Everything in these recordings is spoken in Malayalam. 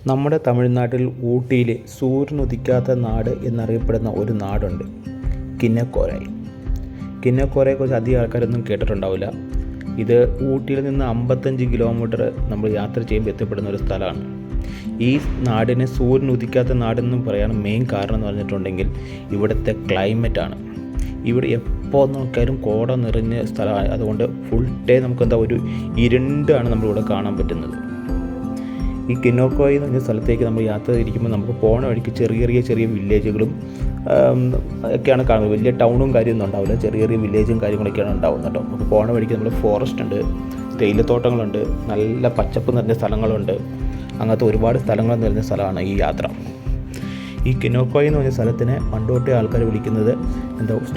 നമ്മുടെ തമിഴ്നാട്ടിൽ ഊട്ടിയിൽ സൂര്യനുദിക്കാത്ത നാട് എന്നറിയപ്പെടുന്ന ഒരു നാടുണ്ട്, കിന്നക്കോരൈ. കിന്നക്കോരയെക്കുറിച്ച് അധികം ആൾക്കാരൊന്നും കേട്ടിട്ടുണ്ടാവില്ല. ഇത് ഊട്ടിയിൽ നിന്ന് 55 കിലോമീറ്റർ നമ്മൾ യാത്ര ചെയ്യുമ്പോൾ എത്തപ്പെടുന്ന ഒരു സ്ഥലമാണ്. ഈ നാടിനെ സൂര്യൻ ഉദിക്കാത്ത നാടെന്നും പറയാൻ മെയിൻ കാരണം എന്ന് പറഞ്ഞിട്ടുണ്ടെങ്കിൽ ഇവിടുത്തെ ക്ലൈമറ്റാണ്. ഇവിടെ എപ്പോൾ നോക്കിയാലും കോട നിറഞ്ഞ സ്ഥലമാണ്. അതുകൊണ്ട് ഫുൾ ഡേ നമുക്ക് ഒരു ഇരുണ്ടാണ് നമ്മളിവിടെ കാണാൻ പറ്റുന്നത്. ഈ കിന്നക്കോരൈ എന്ന് പറഞ്ഞ സ്ഥലത്തേക്ക് നമ്മൾ യാത്ര തിരിക്കുമ്പോൾ നമുക്ക് പോണ വഴിക്ക് ചെറിയ വില്ലേജുകളും ഒക്കെയാണ് കാണുന്നത്. വലിയ ടൗണും കാര്യമൊന്നും ഉണ്ടാവില്ല, ചെറിയ വില്ലേജും കാര്യങ്ങളൊക്കെയാണ് ഉണ്ടാവുന്നത് കേട്ടോ. നമുക്ക് പോണ വഴിക്ക് നമ്മൾ ഫോറസ്റ്റ് ഉണ്ട്, തേയിലത്തോട്ടങ്ങളുണ്ട്, നല്ല പച്ചപ്പ് നിറഞ്ഞ സ്ഥലങ്ങളുണ്ട്. അങ്ങനത്തെ ഒരുപാട് സ്ഥലങ്ങൾ നിറഞ്ഞ സ്ഥലമാണ് ഈ യാത്ര. ഈ കിന്നക്കോരൈ എന്ന് പറഞ്ഞ സ്ഥലത്തിനെ പണ്ടോട്ടേ ആൾക്കാർ വിളിക്കുന്നത്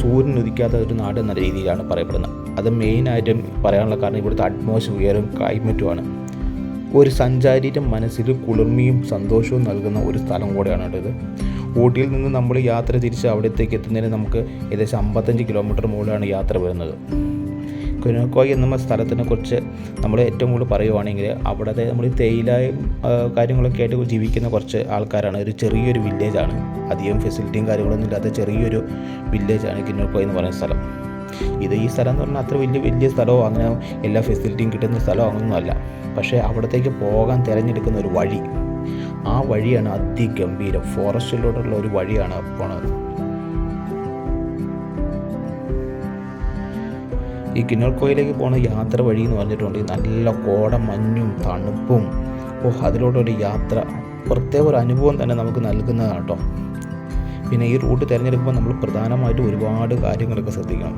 സൂര്യൻ ഉദിക്കാത്ത ഒരു നാട് എന്ന രീതിയിലാണ് പറയപ്പെടുന്നത്. അത് മെയിനായിട്ടും പറയാനുള്ള കാരണം ഇവിടുത്തെ അറ്റ്മോസ്ഫിയറും ക്ലൈമറ്റുമാണ്. ഒരു സഞ്ചാരിയുടെ മനസ്സിൽ കുളിർമയും സന്തോഷവും നൽകുന്ന ഒരു സ്ഥലം കൂടെയാണ് ഇത്. ഊട്ടിയിൽ നിന്ന് നമ്മൾ യാത്ര തിരിച്ച് അവിടത്തേക്ക് എത്തുന്നതിന് നമുക്ക് ഏകദേശം 55 കിലോമീറ്റർ മുകളിലാണ് യാത്ര വരുന്നത്. കിന്നക്കോരൈ എന്ന സ്ഥലത്തിനെ കുറിച്ച് നമ്മൾ ഏറ്റവും കൂടുതൽ പറയുവാണെങ്കിൽ അവിടുത്തെ നമ്മൾ തേയിലയും കാര്യങ്ങളൊക്കെ ആയിട്ട് ജീവിക്കുന്ന കുറച്ച് ആൾക്കാരാണ്. ഒരു ചെറിയൊരു വില്ലേജാണ്, അധികം ഫെസിലിറ്റിയും കാര്യങ്ങളൊന്നും ഇല്ലാത്ത ചെറിയൊരു വില്ലേജാണ് കിന്നക്കോരൈ എന്ന് പറയുന്ന സ്ഥലം. ഈ സ്ഥലം എന്ന് പറഞ്ഞാൽ അത്ര വലിയ സ്ഥലമോ അങ്ങനെ എല്ലാ ഫെസിലിറ്റിയും കിട്ടുന്ന സ്ഥലമോ അങ്ങനെയൊന്നുമല്ല. പക്ഷേ അവിടത്തേക്ക് പോകാൻ തിരഞ്ഞെടുക്കുന്ന ഒരു വഴി, ആ വഴിയാണ് അതിഗംഭീരം. ഫോറസ്റ്റിലോട്ടുള്ള ഒരു വഴിയാണ് പോണത്. ഈ കിന്നക്കോരൈയിലേക്ക് പോണ യാത്ര വഴി എന്ന് പറഞ്ഞിട്ടുണ്ടെങ്കിൽ നല്ല കോട മഞ്ഞും തണുപ്പും, അതിലോട്ടൊരു യാത്ര പ്രത്യേക ഒരു അനുഭവം തന്നെ നമുക്ക് നൽകുന്നതാണ് കേട്ടോ. പിന്നെ ഈ റൂട്ട് തിരഞ്ഞെടുക്കുമ്പോൾ നമ്മൾ പ്രധാനമായിട്ടും ഒരുപാട് കാര്യങ്ങളൊക്കെ ശ്രദ്ധിക്കണം.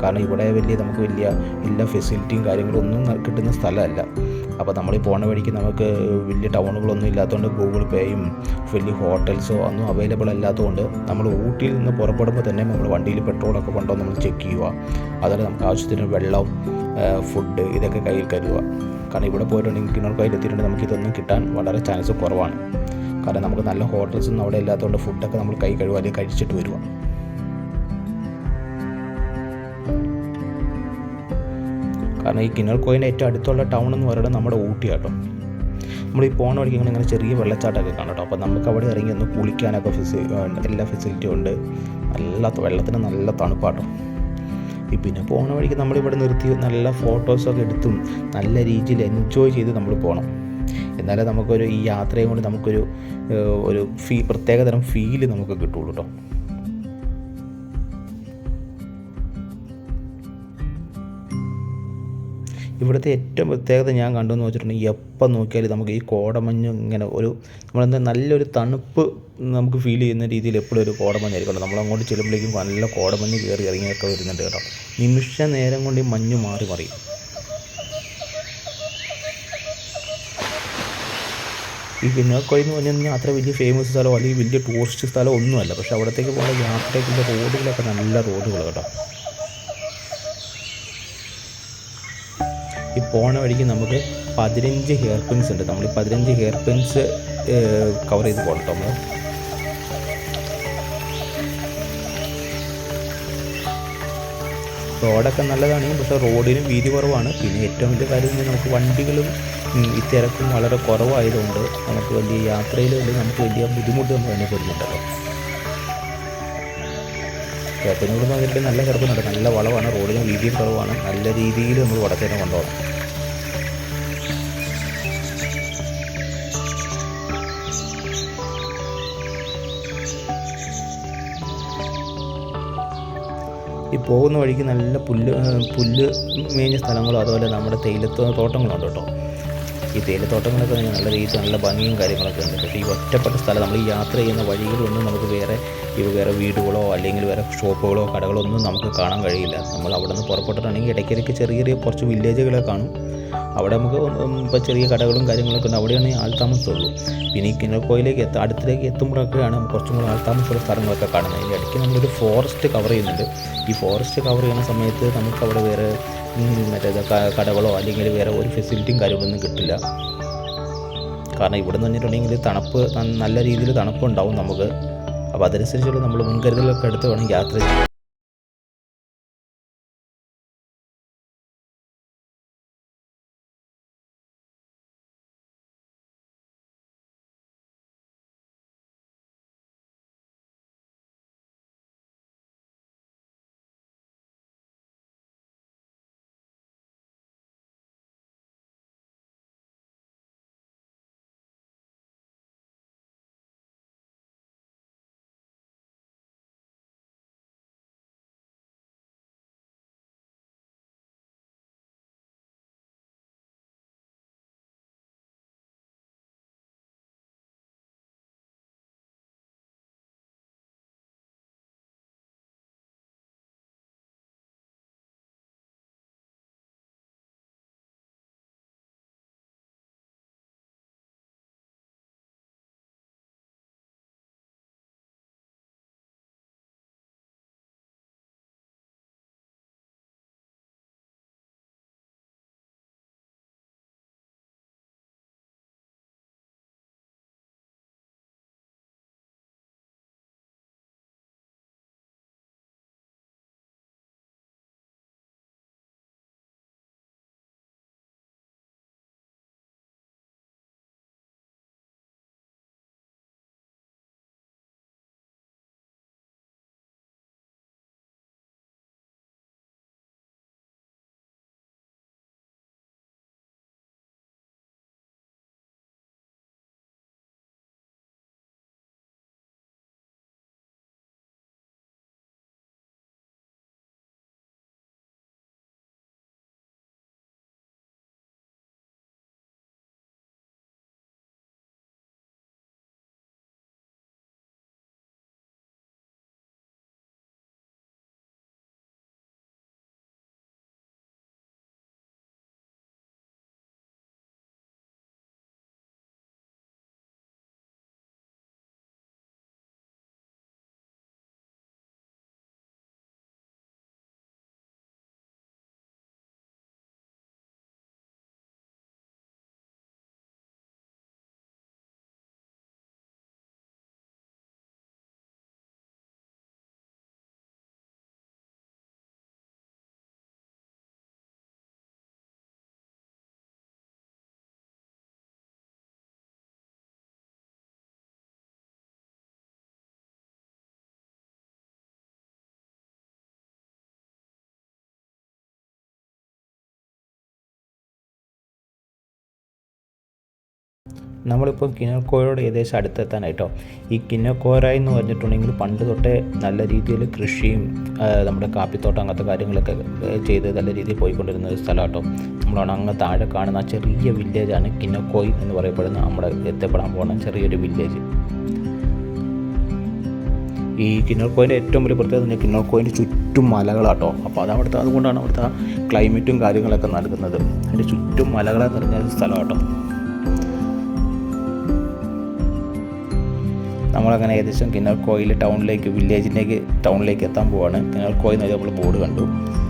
കാരണം ഇവിടെ നമുക്ക് വലിയ എല്ലാ ഫെസിലിറ്റിയും കാര്യങ്ങളും ഒന്നും കിട്ടുന്ന സ്ഥലമല്ല. അപ്പോൾ നമ്മൾ ഈ പോണ വഴിക്ക് നമുക്ക് വലിയ ടൗണുകളൊന്നും ഇല്ലാത്തതുകൊണ്ട് ഗൂഗിൾ പേയും വലിയ ഹോട്ടൽസോ ഒന്നും അവൈലബിൾ അല്ലാത്തതുകൊണ്ട് നമ്മൾ ഊട്ടിയിൽ നിന്ന് പുറപ്പെടുമ്പോൾ തന്നെ നമ്മൾ വണ്ടിയിൽ പെട്രോളൊക്കെ കൊണ്ടോ നമ്മൾ ചെക്ക് ചെയ്യുക. അതുപോലെ നമുക്ക് ആവശ്യത്തിന് വെള്ളം, ഫുഡ് ഇതൊക്കെ കയ്യിൽ കരുതുക. കാരണം ഇവിടെ പോയിട്ടുണ്ടെങ്കിൽ കിന്നക്കോരൈയിൽ എത്തിയിട്ടുണ്ടെങ്കിൽ നമുക്കിതൊന്നും കിട്ടാൻ വളരെ ചാൻസ് കുറവാണ്. കാരണം നമുക്ക് നല്ല ഹോട്ടൽസൊന്നും അവിടെ ഇല്ലാത്തതുകൊണ്ട് ഫുഡൊക്കെ നമ്മൾ കൈ കഴുകുക, അല്ലെങ്കിൽ കഴിച്ചിട്ട് വരിക. കാരണം ഈ കിന്നക്കോരൈൻ്റെ ഏറ്റവും അടുത്തുള്ള ടൗൺ എന്ന് പറയുന്നത് നമ്മുടെ ഊട്ടിയാട്ടോ. നമ്മൾ ഈ പോണ വഴിക്ക് ഇങ്ങനെ ചെറിയ വെള്ളച്ചാട്ടമൊക്കെ കാണാം കേട്ടോ. അപ്പോൾ നമുക്ക് അവിടെ ഇറങ്ങി ഒന്ന് കുളിക്കാനൊക്കെ എല്ലാ ഫെസിലിറ്റിയും ഉണ്ട്. വെള്ളത്തിന് നല്ല തണുപ്പാട്ടോ. പിന്നെ പോണ വഴിക്ക് നമ്മളിവിടെ നിർത്തി നല്ല ഫോട്ടോസൊക്കെ എടുത്തും നല്ല രീതിയിൽ എൻജോയ് ചെയ്ത് നമ്മൾ പോകണം. എന്നാലേ നമുക്കൊരു ഈ യാത്രയും കൊണ്ട് നമുക്കൊരു പ്രത്യേകതരം ഫീല് നമുക്ക് കിട്ടുള്ളൂ കേട്ടോ. ഇവിടുത്തെ ഏറ്റവും പ്രത്യേകത ഞാൻ കണ്ടെന്ന് വെച്ചിട്ടുണ്ടെങ്കിൽ എപ്പോൾ നോക്കിയാലും നമുക്ക് ഈ കോടമഞ്ഞ് ഇങ്ങനെ നല്ലൊരു തണുപ്പ് നമുക്ക് ഫീൽ ചെയ്യുന്ന രീതിയിൽ എപ്പോഴും ഒരു കോടമഞ്ഞായിരിക്കും. നമ്മളങ്ങോട്ട് ചെല്ലുമ്പോഴേക്കും നല്ല കോടമഞ്ഞ് കയറി ഇറങ്ങിയൊക്കെ വരുന്നുണ്ട് കേട്ടോ. നിമിഷ നേരം കൊണ്ട് ഈ മഞ്ഞ് മാറി മറിയും. ഈ കിന്നക്കോരൈ എന്ന് പറഞ്ഞാൽ അത്ര വലിയ ഫേമസ് സ്ഥലമോ അല്ലെങ്കിൽ വലിയ ടൂറിസ്റ്റ് സ്ഥലമോ ഒന്നുമല്ല. പക്ഷേ അവിടത്തേക്ക് പോകുന്ന യാത്രയ്ക്കുള്ള റോഡുകളൊക്കെ നല്ല റോഡുകൾ കേട്ടോ. ഈ പോണ വഴിക്ക് നമുക്ക് 15 ഹെയർ പിൻസ് ഉണ്ട്. നമ്മൾ ഈ 15 ഹെയർ പിൻസ് കവർ ചെയ്ത് പോകട്ടോ. നമ്മൾ റോഡൊക്കെ നല്ലതാണെങ്കിൽ പക്ഷേ റോഡിന് വീതി കുറവാണ്. പിന്നെ ഏറ്റവും വലിയ കാര്യം നമുക്ക് വണ്ടികളും ഈ തിരക്കും വളരെ കുറവായതുകൊണ്ട് നമുക്ക് വലിയ യാത്രയിൽ നമുക്ക് വലിയ ബുദ്ധിമുട്ടൊന്നും അനുഭവപ്പെടുന്നുണ്ടല്ലോ. കിഴപ്പിനോട് നോക്കിയിട്ട് നല്ല കിടക്കുന്നുണ്ട്, നല്ല വളവാണ്, റോഡിന് വീതിയും കുറവാണ്. നല്ല രീതിയിൽ നമ്മൾ വടക്കേനെ കൊണ്ടുപോകണം. ഈ പോകുന്ന വഴിക്ക് നല്ല പുല്ല് മേഞ്ഞ സ്ഥലങ്ങളോ അതുപോലെ നമ്മുടെ തേയിലത്തോട്ടങ്ങളുണ്ട് കേട്ടോ. ഈ തേയിലത്തോട്ടങ്ങളൊക്കെ നല്ല രീതിയിൽ നല്ല ഭംഗിയും കാര്യങ്ങളൊക്കെ ഉണ്ട്. പക്ഷേ ഈ ഒറ്റപ്പെട്ട സ്ഥലം നമ്മൾ ഈ യാത്ര ചെയ്യുന്ന വഴികളൊന്നും നമുക്ക് വേറെ വീടുകളോ അല്ലെങ്കിൽ വേറെ ഷോപ്പുകളോ കടകളോ ഒന്നും നമുക്ക് കാണാൻ കഴിയില്ല. നമ്മൾ അവിടെ നിന്ന് പുറപ്പെട്ടിട്ടുണ്ടെങ്കിൽ ഇടയ്ക്കിടയ്ക്ക് ചെറിയ കുറച്ച് വില്ലേജുകളെ കാണും. അവിടെ നമുക്ക് ഇപ്പോൾ ചെറിയ കടകളും കാര്യങ്ങളൊക്കെ ഉണ്ട്. അവിടെയാണ് ഈ ആൾത്താമസമുള്ളൂ. പിന്നെ ഈ കിന്നക്കോരൈയിലേക്ക് അടുത്തിലേക്ക് എത്തുമ്പോഴൊക്കെയാണ് കുറച്ചും കൂടി ആൾത്താമസമുള്ള സ്ഥലങ്ങളൊക്കെ കാണുന്നത്. ഈ ഇടയ്ക്ക് നമ്മളൊരു ഫോറസ്റ്റ് കവർ ചെയ്യുന്നുണ്ട്. ഈ ഫോറസ്റ്റ് കവർ ചെയ്യുന്ന സമയത്ത് നമുക്കവിടെ വേറെ കടകളോ അല്ലെങ്കിൽ വേറെ ഒരു ഫെസിലിറ്റിയും കാര്യങ്ങളൊന്നും കിട്ടില്ല. കാരണം ഇവിടെ നിന്ന് പറഞ്ഞിട്ടുണ്ടെങ്കിൽ നല്ല രീതിയിൽ തണുപ്പുണ്ടാവും നമുക്ക്. അപ്പോൾ അതനുസരിച്ചുള്ള നമ്മൾ മുൻകരുതലൊക്കെ എടുത്ത് വേണം യാത്ര ചെയ്യാൻ. നമ്മളിപ്പോൾ കിന്നർക്കോരയോട് ഏകദേശം അടുത്തെത്താനായിട്ടോ. ഈ കിന്നക്കോരായി എന്ന് പറഞ്ഞിട്ടുണ്ടെങ്കിൽ പണ്ട് തൊട്ടേ നല്ല രീതിയിൽ കൃഷിയും നമ്മുടെ കാപ്പിത്തോട്ടം അങ്ങനത്തെ കാര്യങ്ങളൊക്കെ ചെയ്ത് നല്ല രീതിയിൽ പോയിക്കൊണ്ടിരുന്ന ഒരു സ്ഥലം കേട്ടോ. നമ്മളാണ് അങ്ങ് താഴെ കാണുന്ന ആ ചെറിയ വില്ലേജാണ് കിന്നക്കോയ് എന്ന് പറയപ്പെടുന്ന നമ്മുടെ എത്തപ്പെടാൻ പോകുന്ന ചെറിയൊരു വില്ലേജ്. ഈ കിന്നർക്കോയിൻ്റെ ഏറ്റവും വലിയ പ്രത്യേകത കിന്നർക്കോയിൻ്റെ ചുറ്റും മലകളാട്ടോ. അപ്പോൾ അതുകൊണ്ടാണ് അവിടുത്തെ ക്ലൈമറ്റും കാര്യങ്ങളൊക്കെ നൽകുന്നത്. അതിൻ്റെ ചുറ്റും മലകളെ നിറഞ്ഞ സ്ഥലമാട്ടോ. നമ്മളങ്ങനെ ഏകദേശം കിന്നർക്കോയിൽ ടൗണിലേക്ക് എത്താൻ പോവാണ്. കിന്നർക്കോയിൽ നിന്ന് നമ്മൾ ബോർഡ് കണ്ടു.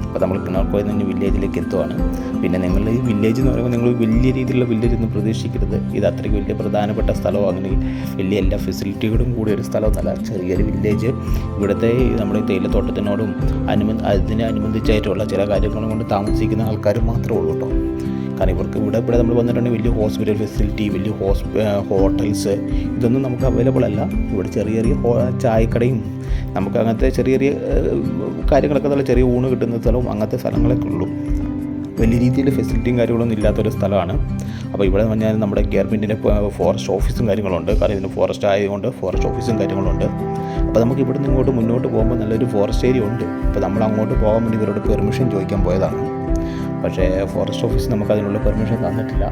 അപ്പോൾ നമ്മൾ കിന്നർക്കോയിൽ നിന്ന് വില്ലേജിലേക്ക് എത്തുവാണ്. പിന്നെ നിങ്ങൾ ഈ വില്ലേജ് എന്ന് പറയുമ്പോൾ നിങ്ങൾ വലിയ രീതിയിലുള്ള വില്ലേജ് ഒന്നും പ്രതീക്ഷിക്കരുത്. ഇത് അത്രയ്ക്ക് വലിയ പ്രധാനപ്പെട്ട സ്ഥലമോ അങ്ങനെ വലിയ എല്ലാ ഫെസിലിറ്റികളും കൂടിയ ഒരു സ്ഥലമൊന്നുമല്ല. ചെറിയൊരു വില്ലേജ്. ഇവിടുത്തെ നമ്മുടെ തേയിലത്തോട്ടത്തിനോടും അതിനനുബന്ധിച്ചായിട്ടുള്ള ചില കാര്യങ്ങളും കൊണ്ട് താമസിക്കുന്ന ആൾക്കാർ മാത്രമേ ഉള്ളൂ കേട്ടോ. കാരണം ഇവിടെ നമ്മൾ വന്നിട്ടുണ്ടെങ്കിൽ വലിയ ഹോസ്പിറ്റൽ ഫെസിലിറ്റി, വലിയ ഹോട്ടൽസ് ഇതൊന്നും നമുക്ക് അവൈലബിൾ അല്ല. ഇവിടെ ചെറിയ ചായക്കടയും നമുക്ക് അങ്ങനത്തെ ചെറിയ കാര്യങ്ങളൊക്കെ നല്ല ചെറിയ ഊണ് കിട്ടുന്ന സ്ഥലവും അങ്ങനത്തെ സ്ഥലങ്ങളൊക്കെ ഉള്ളൂ. വലിയ രീതിയിൽ ഫെസിലിറ്റിയും കാര്യങ്ങളൊന്നും ഇല്ലാത്തൊരു സ്ഥലമാണ്. അപ്പോൾ ഇവിടെ പറഞ്ഞാൽ നമ്മുടെ ഗവൺമെൻറ്റിൻ്റെ ഫോറസ്റ്റ് ഓഫീസും കാര്യങ്ങളുണ്ട്. കാരണം ഇതിന് ഫോറസ്റ്റ് ആയതുകൊണ്ട് ഫോറസ്റ്റ് ഓഫീസും കാര്യങ്ങളുണ്ട്. അപ്പോൾ നമുക്ക് ഇവിടെ നിന്ന് മുന്നോട്ട് പോകുമ്പോൾ നല്ലൊരു ഫോറസ്റ്റ് ഏരിയ ഉണ്ട്. അപ്പോൾ നമ്മൾ അങ്ങോട്ട് പോകാൻ വേണ്ടി ഇവരോട് പെർമിഷൻ ചോദിക്കാൻ പോയതാണ്. പക്ഷേ ഫോറസ്റ്റ് ഓഫീസ് നമുക്ക് അതിനുള്ള പെർമിഷൻ തന്നിട്ടില്ല.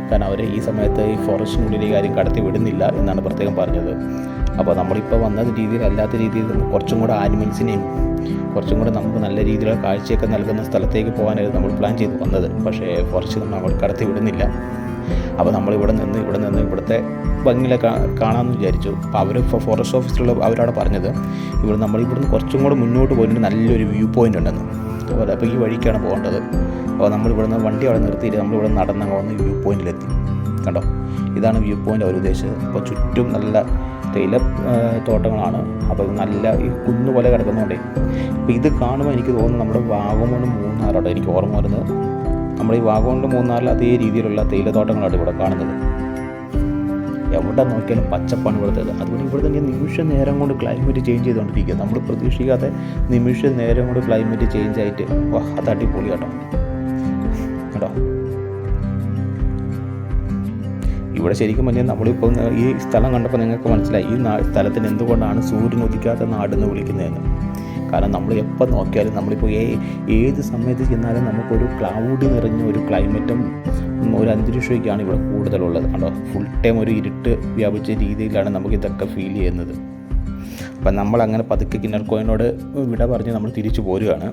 കാരണം അവർ ഈ സമയത്ത് ഈ ഫോറസ്റ്റിനുള്ളിൽ ഈ കാര്യം കടത്തി വിടുന്നില്ല എന്നാണ് പ്രത്യേകം പറഞ്ഞത്. അപ്പോൾ നമ്മളിപ്പോൾ വന്ന രീതിയിലല്ലാത്ത രീതിയിൽ കുറച്ചും കൂടെ ആനിമൽസിനെയും കുറച്ചും കൂടെ നമുക്ക് നല്ല രീതിയിലുള്ള കാഴ്ചയൊക്കെ നൽകുന്ന സ്ഥലത്തേക്ക് പോകാനായിരുന്നു നമ്മൾ പ്ലാൻ ചെയ്ത് വന്നത്. പക്ഷേ ഫോറസ്റ്റ് നമ്മൾ കടത്തി വിടുന്നില്ല. അപ്പോൾ നമ്മൾ ഇവിടെ നിന്ന് ഇവിടുത്തെ ഭംഗിയിലെ കാണാമെന്ന് വിചാരിച്ചു. അപ്പോൾ അവർ ഫോറസ്റ്റ് ഓഫീസിലുള്ള അവരവിടെ പറഞ്ഞത് ഇവിടുന്ന് കുറച്ചും കൂടെ മുന്നോട്ട് പോയിട്ട് നല്ലൊരു വ്യൂ പോയിൻ്റ് ഉണ്ടെന്ന്. അപ്പോൾ ഈ വഴിക്കാണ് പോകേണ്ടത്. അപ്പോൾ നമ്മളിവിടുന്ന് വണ്ടി അവിടെ നിർത്തിയിട്ട് നമ്മളിവിടെ നടന്നങ്ങ് വന്ന് വ്യൂ പോയിൻറ്റിലെത്തി. കണ്ടോ, ഇതാണ് വ്യൂ പോയിൻ്റ് അവർ ഉദ്ദേശിച്ചത്. അപ്പോൾ ചുറ്റും നല്ല തേയില തോട്ടങ്ങളാണ്. അപ്പോൾ നല്ല ഈ കുന്നുപോലെ കിടക്കുന്നതുകൊണ്ടേ അപ്പോൾ ഇത് കാണുമ്പോൾ എനിക്ക് തോന്നുന്നു നമ്മുടെ വാഗമൺ മൂന്നാറാട്ടോ എനിക്ക് ഓർമ്മ വരുന്നത്. നമ്മുടെ ഈ വാഗമൺ മൂന്നാറിൽ അതേ രീതിയിലുള്ള തേയിലത്തോട്ടങ്ങളാണ് ഇവിടെ കാണുന്നത്. എവിടെ നോക്കിയാലും പച്ചപ്പാണ് ഇവിടുത്തേത്. അതുകൊണ്ട് ഇവിടെ തന്നെ നിമിഷ നേരം കൊണ്ട് ക്ലൈമറ്റ് ചേഞ്ച് ചെയ്തുകൊണ്ടിരിക്കുക. നമ്മൾ പ്രതീക്ഷിക്കാതെ നിമിഷ നേരം കൊണ്ട് ക്ലൈമറ്റ് ചേഞ്ച് ആയിട്ട് അത് അടിപൊളി കേട്ടോ. ഇവിടെ ശരിക്കും പറഞ്ഞാൽ നമ്മളിപ്പോൾ ഈ സ്ഥലം കണ്ടപ്പോൾ നിങ്ങൾക്ക് മനസ്സിലായി ഈ സ്ഥലത്തിന് എന്തുകൊണ്ടാണ് സൂര്യൻ ഉദിക്കാത്ത നാടെന്ന് വിളിക്കുന്നതെന്ന്. കാരണം നമ്മൾ എപ്പോൾ നോക്കിയാലും നമ്മളിപ്പോൾ ഏത് സമയത്ത് ചെന്നാലും നമുക്കൊരു ക്ലൗഡ് നിറഞ്ഞ ഒരു ക്ലൈമറ്റും ഒരു അന്തരീക്ഷമൊക്കെയാണ് ഇവിടെ കൂടുതലുള്ളത്. കണ്ടോ, ഫുൾ ടൈം ഒരു ഇരുട്ട് വ്യാപിച്ച രീതിയിലാണ് നമുക്കിതൊക്കെ ഫീൽ ചെയ്യുന്നത്. അപ്പം നമ്മളങ്ങനെ പതുക്കെ കിന്നർക്കോയിനോട് വിട പറഞ്ഞ് നമ്മൾ തിരിച്ചു പോരുകയാണ്.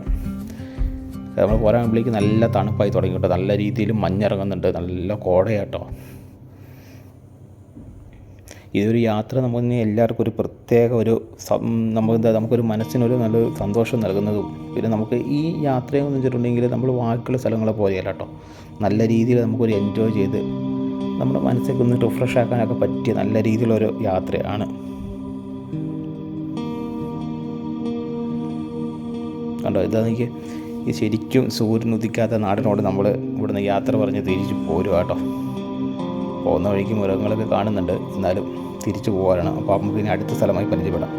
നമ്മൾ പോരാകുമ്പോഴേക്ക് നല്ല തണുപ്പായി തുടങ്ങി കേട്ടോ. നല്ല രീതിയിൽ മഞ്ഞിറങ്ങുന്നുണ്ട്, നല്ല കോടയാട്ടോ. ഇതൊരു യാത്ര നമുക്ക് എല്ലാവർക്കും ഒരു പ്രത്യേക നമുക്കൊരു മനസ്സിനൊരു നല്ലൊരു സന്തോഷം നൽകുന്നതും പിന്നെ നമുക്ക് ഈ യാത്രയെന്ന് വെച്ചിട്ടുണ്ടെങ്കിൽ നമ്മൾ ബാക്കിയുള്ള സ്ഥലങ്ങളെ പോലെയല്ല കേട്ടോ. നല്ല രീതിയിൽ നമുക്കൊരു എൻജോയ് ചെയ്ത് നമ്മുടെ മനസ്സൊക്കെ ഒന്ന് റിഫ്രഷ് ആക്കാനൊക്കെ പറ്റിയ നല്ല രീതിയിലൊരു യാത്രയാണ്. കണ്ടോ, ഇതാണെങ്കിൽ ഈ ശരിക്കും സൂര്യൻ ഉദിക്കാത്ത നാടിനോട് നമ്മൾ ഇവിടുന്ന് യാത്ര പറഞ്ഞ് തിരിച്ച് പോരുക കേട്ടോ. പോകുന്ന വഴിക്ക് മൃഗങ്ങളൊക്കെ കാണുന്നുണ്ട്, എന്നാലും തിരിച്ചു പോകാനാണ്. അപ്പോൾ നമുക്ക് ഇനി അടുത്ത സ്ഥലമായി പരിചയപ്പെടാം.